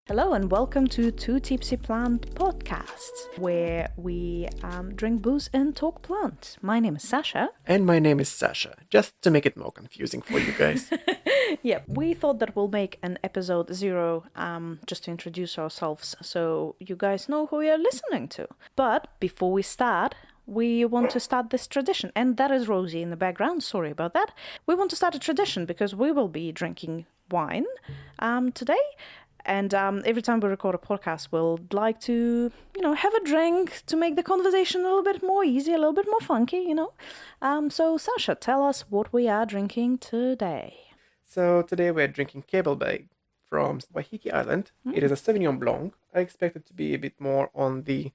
Hello and welcome to Two Tipsy Plant Podcast, where we drink booze and talk plants. My name is Sasha. And my name is Sasha, just to make it more confusing for you guys. Yeah, we thought that we'll make an episode 0 just to introduce ourselves so you guys know who you're listening to. But before we start, we want to start this tradition. And that is Rosie in the background. Sorry about that. We want to start a tradition because we will be drinking wine today. And every time we record a podcast, we'll like to, have a drink to make the conversation a little bit more easy, a little bit more funky, So, Sasha, tell us what we are drinking today. So today we're drinking Cable Bay from Waiheke Island. It is a Sauvignon Blanc. I expect it to be a bit more on the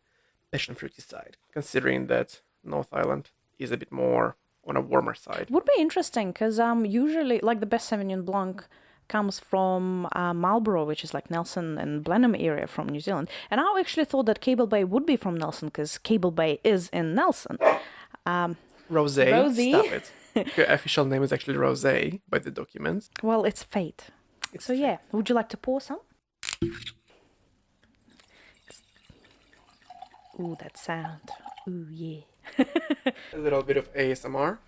passion fruity side, considering that North Island is a bit more on a warmer side. Would be interesting, because usually, the best Sauvignon Blanc comes from Marlborough, which is like Nelson and Blenheim area from New Zealand. And I actually thought that Cable Bay would be from Nelson because Cable Bay is in Nelson. Rosie. Stop it. Her official name is actually Rosé by the documents. Well, it's fate. Yeah, would you like to pour some? Ooh, that sound. Ooh, yeah. A little bit of ASMR.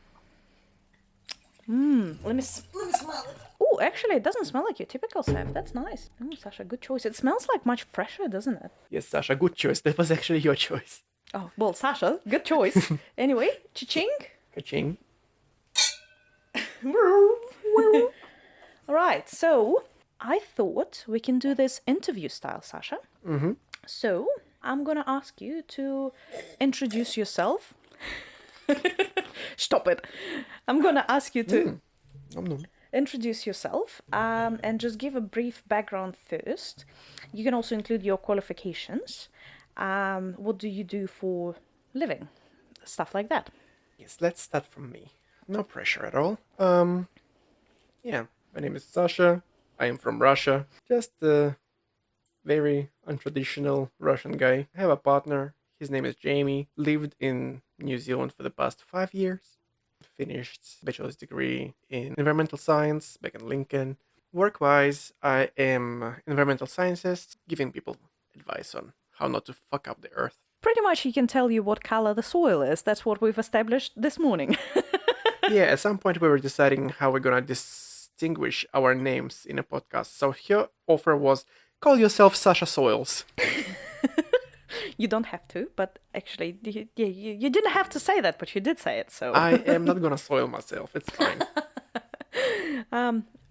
Let me smell it. Oh, actually, it doesn't smell like your typical Sav. That's nice. Oh, Sasha, good choice. It smells like much fresher, doesn't it? Yes, Sasha, good choice. That was actually your choice. Oh, well, Sasha, good choice. Anyway, cha-ching. Ka-ching. All right, so I thought we can do this interview style, Sasha. Mm-hmm. So I'm going to ask you to introduce yourself. Stop it. I'm going to ask you to introduce yourself and just give a brief background first. You can also include your qualifications. What do you do for living? Stuff like that. Yes, let's start from me. No pressure at all. Yeah, my name is Sasha. I am from Russia. Just a very untraditional Russian guy. I have a partner. His name is Jamie. Lived in New Zealand for the past 5 years. Finished bachelor's degree in environmental science back in Lincoln. Work-wise, I am environmental scientist, giving people advice on how not to fuck up the earth. Pretty much he can tell you what color the soil is. That's what we've established this morning. Yeah, at some point we were deciding how we're gonna distinguish our names in a podcast. So her offer was, call yourself Sasha Soils. You don't have to, but actually, you didn't have to say that, but you did say it, so... I am not gonna soil myself, it's fine.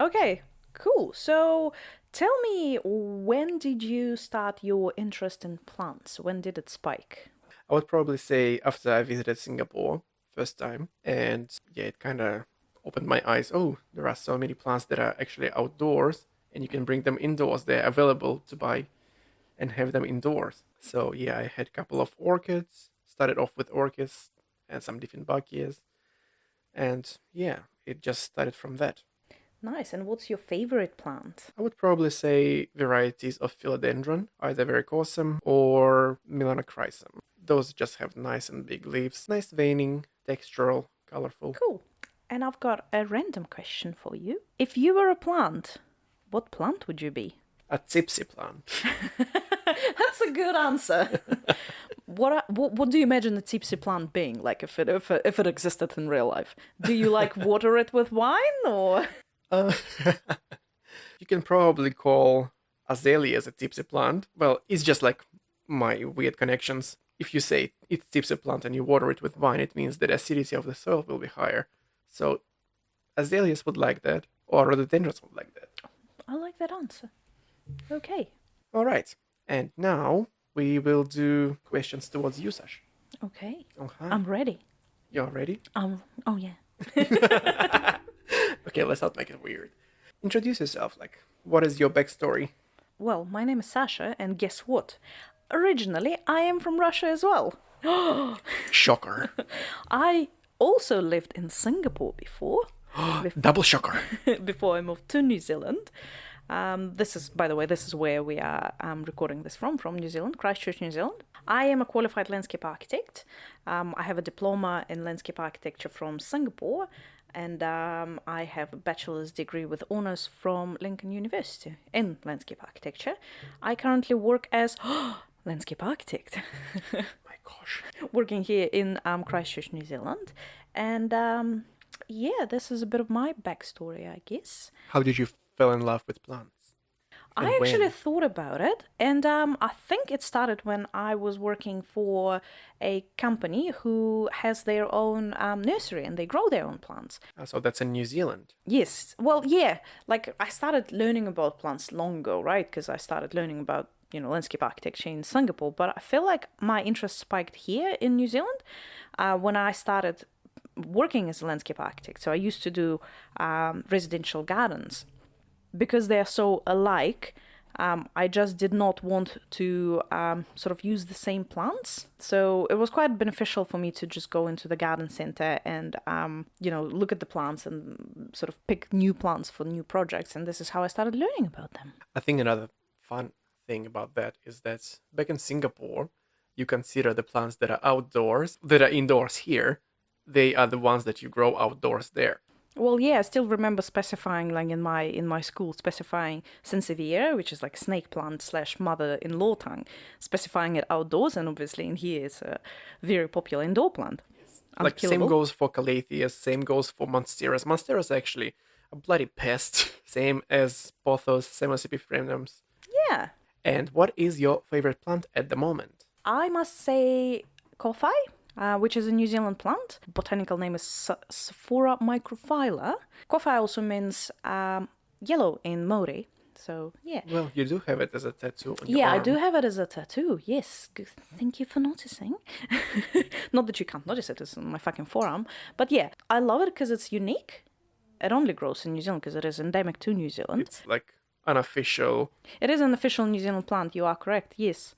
Okay, cool. So, tell me, when did you start your interest in plants? When did it spike? I would probably say after I visited Singapore first time, and yeah, it kind of opened my eyes. Oh, there are so many plants that are actually outdoors, and you can bring them indoors. They're available to buy and have them indoors. So yeah, I had a couple of orchids, started off with orchids and some different buckias, and yeah, it just started from that. Nice. And what's your favorite plant? I would probably say varieties of philodendron, either verrucosum or melanochrysum. Those just have nice and big leaves, nice veining, textural, colorful. Cool. And I've got a random question for you. If you were a plant, what plant would you be? A tipsy plant. That's a good answer. What do you imagine a tipsy plant being like if it existed in real life? Do you water it with wine or? You can probably call azaleas a tipsy plant. Well, it's just like my weird connections. If you say it's tipsy plant and you water it with wine, it means that the acidity of the soil will be higher. So azaleas would like that, or rhododendrons would like that. I like that answer. Okay. All right. And now we will do questions towards you, Sash. Okay. Okay. I'm ready. You're ready? Oh yeah. Okay, let's not make it weird. Introduce yourself. What is your backstory? Well, my name is Sasha, and guess what? Originally, I am from Russia as well. Shocker. I also lived in Singapore before. Double shocker. Before I moved to New Zealand. This is, by the way, where we are recording this from New Zealand, Christchurch, New Zealand. I am a qualified landscape architect. I have a diploma in landscape architecture from Singapore, and I have a bachelor's degree with honors from Lincoln University in landscape architecture. I currently work as landscape architect, My gosh. working here in Christchurch, New Zealand. And yeah, this is a bit of my backstory, I guess. How did you fall in love with plants? And I actually when? thought about it, and I think it started when I was working for a company who has their own nursery and they grow their own plants. So that's in New Zealand. Yes, well, yeah, like I started learning about plants long ago, right? Because I started learning about, landscape architecture in Singapore, but I feel like my interest spiked here in New Zealand when I started working as a landscape architect. So I used to do residential gardens. Because they are so alike, I just did not want to sort of use the same plants. So it was quite beneficial for me to just go into the garden center and, look at the plants and sort of pick new plants for new projects. And this is how I started learning about them. I think another fun thing about that is that back in Singapore, you consider the plants that are indoors here, they are the ones that you grow outdoors there. Well, yeah, I still remember specifying, like in my school, specifying sansevieria, which is like snake plant / mother-in-law tongue, specifying it outdoors, and obviously in here it's a very popular indoor plant. Like same Unkillable. goes for calatheas, same goes for monsteras. Monsteras are actually a bloody pest, same as pothos, same as epiphrenums. Yeah, And what is your favorite plant at the moment? I must say Kofi, which is a New Zealand plant. Botanical name is Sephora microphylla. Kofi also means yellow in Maori. So, yeah. Well, you do have it as a tattoo on your Yeah, I arm. do have it as a tattoo. Yes. Thank you for noticing. Not that you can't notice it, it's on my fucking forearm. But yeah, I love it because it's unique. It only grows in New Zealand because it is endemic to New Zealand. It's like unofficial. It is an official New Zealand plant, you are correct, yes.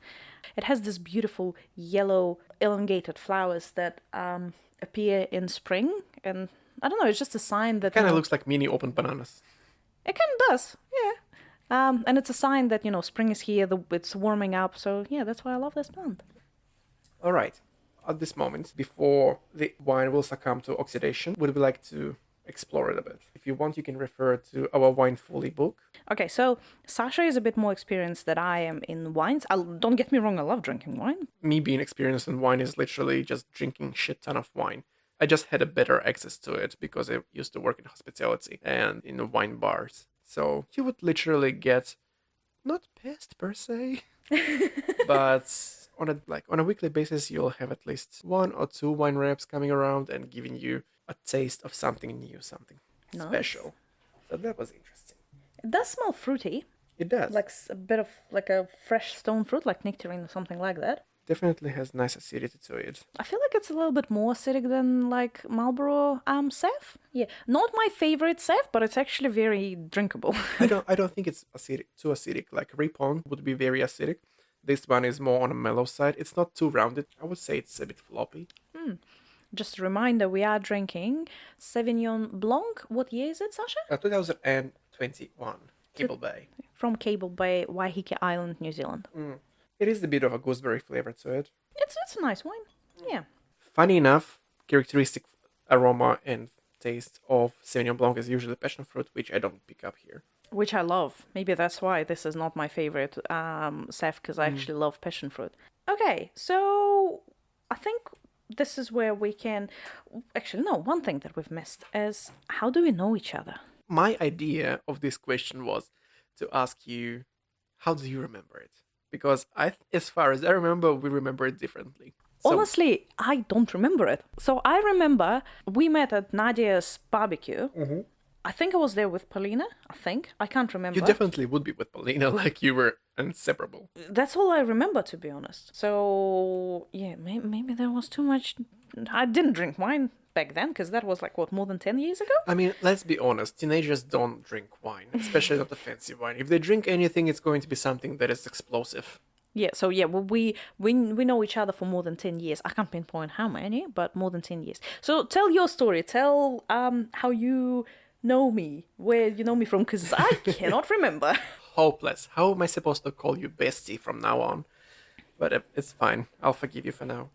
It has this beautiful yellow elongated flowers that appear in spring. And I don't know, it's just a sign that... Kind of looks like mini open bananas. It kind of does, yeah. And it's a sign that, spring is here, it's warming up. So, yeah, that's why I love this plant. All right. At this moment, before the wine will succumb to oxidation, would we like to explore it a bit? If you want, you can refer to our Wine Fully book. Okay, so Sasha is a bit more experienced than I am in wines. Don't get me wrong, I love drinking wine. Me being experienced in wine is literally just drinking shit ton of wine. I just had a better access to it because I used to work in hospitality and in the wine bars. So you would literally get not pissed per se, but on a weekly basis you'll have at least 1 or 2 wine reps coming around and giving you a taste of something new, something Nice. special. So that was interesting. It does smell fruity, It does. like a bit of like a fresh stone fruit, like nectarine or something like that. Definitely has nice acidity to it. I feel like it's a little bit more acidic than like Marlborough Sav. Yeah, not my favorite Sav, but it's actually very drinkable. I don't think it's acidic, too acidic. Like Ripon would be very acidic. This one is more on a mellow side. It's not too rounded. I would say it's a bit floppy. Just a reminder, we are drinking Sauvignon Blanc. What year is it, Sasha? 2021, Cable Bay. From Cable Bay, Waiheke Island, New Zealand. It is a bit of a gooseberry flavor to it. It's a nice wine. Yeah. Funny enough, characteristic aroma and taste of Sauvignon Blanc is usually passion fruit, which I don't pick up here. Which I love. Maybe that's why this is not my favorite Sav, because I actually love passion fruit. Okay, so I think this is where we can... Actually, no, one thing that we've missed is how do we know each other? My idea of this question was to ask you, how do you remember it? Because as far as I remember, we remember it differently. So, Honestly, I don't remember it. So I remember we met at Nadia's barbecue. I think I was there with Paulina, I can't remember. you definitely would be with Paulina, like you were inseparable. That's all I remember, to be honest. So, yeah, maybe there was too much... I didn't drink wine back then, because that was like, what, more than 10 years ago? I mean, let's be honest, teenagers don't drink wine, especially not the fancy wine. If they drink anything, it's going to be something that is explosive. Yeah, so yeah, well, we know each other for more than 10 years. I can't pinpoint how many, but more than 10 years. So tell your story. Tell how you know me, where you know me from, because I cannot remember. Hopeless. How am I supposed to call you bestie from now on? But it's fine. I'll forgive you for now.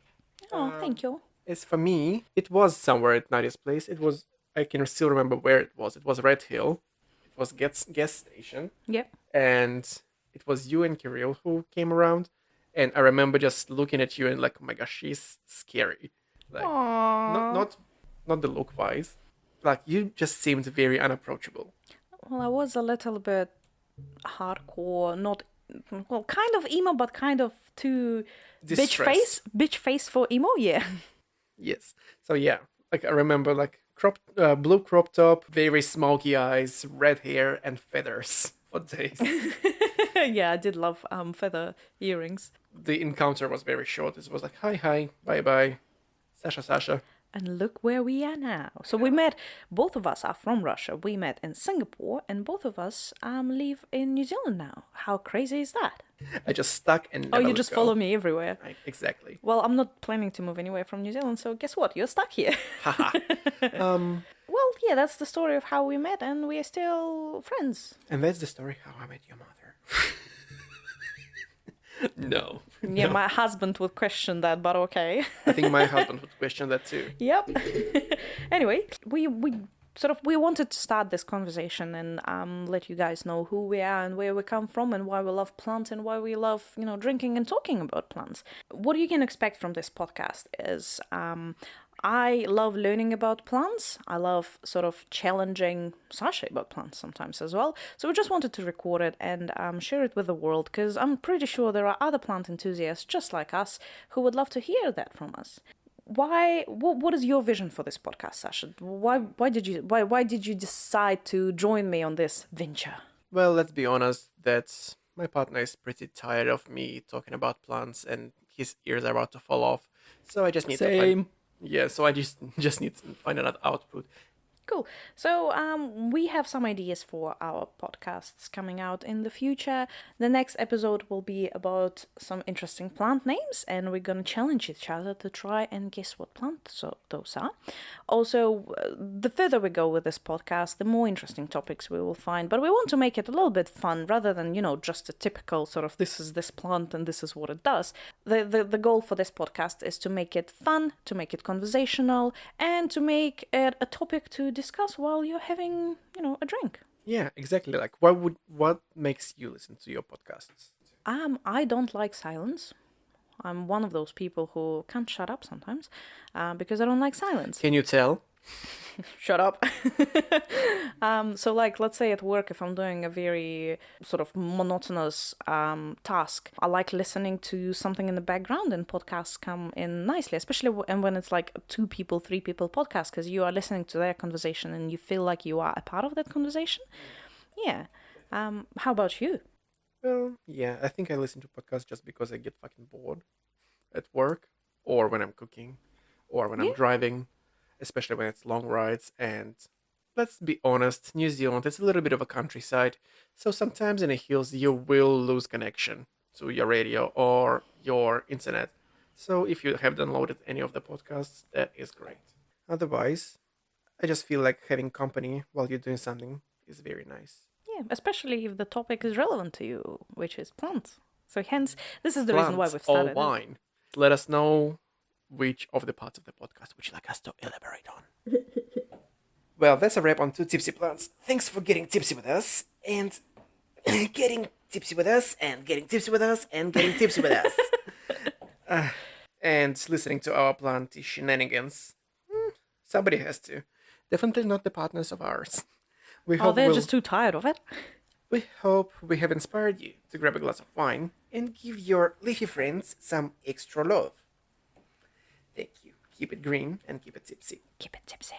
Oh, thank you. As for me, it was somewhere at Nadia's place. It was I can still remember where it was. It was Red Hill. It was gas station. Yep. And it was you and Kirill who came around. And I remember just looking at you and like, oh my gosh, she's scary. Like, Aww. not the look wise. Like, you just seemed very unapproachable. Well, I was a little bit hardcore, not well, kind of emo, but kind of too Distressed. bitch face for emo. Yeah. Yes. So yeah, like I remember like blue crop top, very smoky eyes, red hair, and feathers for days. Yeah, I did love feather earrings. The encounter was very short. It was like hi, bye bye, Sasha. And look where we are now. So we met, both of us are from Russia. We met in Singapore, and both of us live in New Zealand now. How crazy is that? I just stuck and never Oh, you let just go. follow me everywhere. Exactly. Well, I'm not planning to move anywhere from New Zealand, so guess what? You're stuck here. Haha. Well, yeah, that's the story of how we met, and we are still friends. And that's the story how I met your mother. No. Yeah, my husband would question that, but okay. I think my husband would question that too. Yep. Anyway, we wanted to start this conversation and let you guys know who we are and where we come from and why we love plants and why we love, drinking and talking about plants. What you can expect from this podcast is I love learning about plants. I love sort of challenging Sasha about plants sometimes as well. So we just wanted to record it and share it with the world, because I'm pretty sure there are other plant enthusiasts just like us who would love to hear that from us. What is your vision for this podcast, Sasha? Why did you decide to join me on this venture? Well, let's be honest, that my partner is pretty tired of me talking about plants and his ears are about to fall off. So I just need to find... Yeah, so I just need to find another output. Cool. So we have some ideas for our podcasts coming out in the future. The next episode will be about some interesting plant names, and we're going to challenge each other to try and guess what plants those are. Also, the further we go with this podcast, the more interesting topics we will find. But we want to make it a little bit fun rather than, just a typical sort of this is this plant and this is what it does. The goal for this podcast is to make it fun, to make it conversational, and to make it a topic to discuss while you're having, a drink. Yeah, exactly. Like, what makes you listen to your podcasts? I don't like silence. I'm one of those people who can't shut up sometimes because I don't like silence. Can you tell? Shut up. So like, let's say at work, if I'm doing a very sort of monotonous task, I like listening to something in the background, and podcasts come in nicely, especially when it's like 2 people, 3 people podcast, because you are listening to their conversation and you feel like you are a part of that conversation. Yeah. How about you? Well, yeah, I think I listen to podcasts just because I get fucking bored at work, or when I'm cooking, or when I'm driving, especially when it's long rides. And let's be honest, New Zealand is a little bit of a countryside, so sometimes in the hills you will lose connection to your radio or your internet. So if you have downloaded any of the podcasts, that is great. Otherwise, I just feel like having company while you're doing something is very nice. Yeah, especially if the topic is relevant to you, which is plants. So hence, this is the reason why we've started. Or wine. Let us know which of the parts of the podcast would you like us to elaborate on. Well, that's a wrap on Two Tipsy Plants. Thanks for getting tipsy with us, and getting tipsy with us, and getting tipsy with us, and getting tipsy with us. And listening to our plant shenanigans. Somebody has to. Definitely not the partners of ours. They're just too tired of it. We hope we have inspired you to grab a glass of wine and give your leafy friends some extra love. Thank you. Keep it green and keep it tipsy. Keep it tipsy.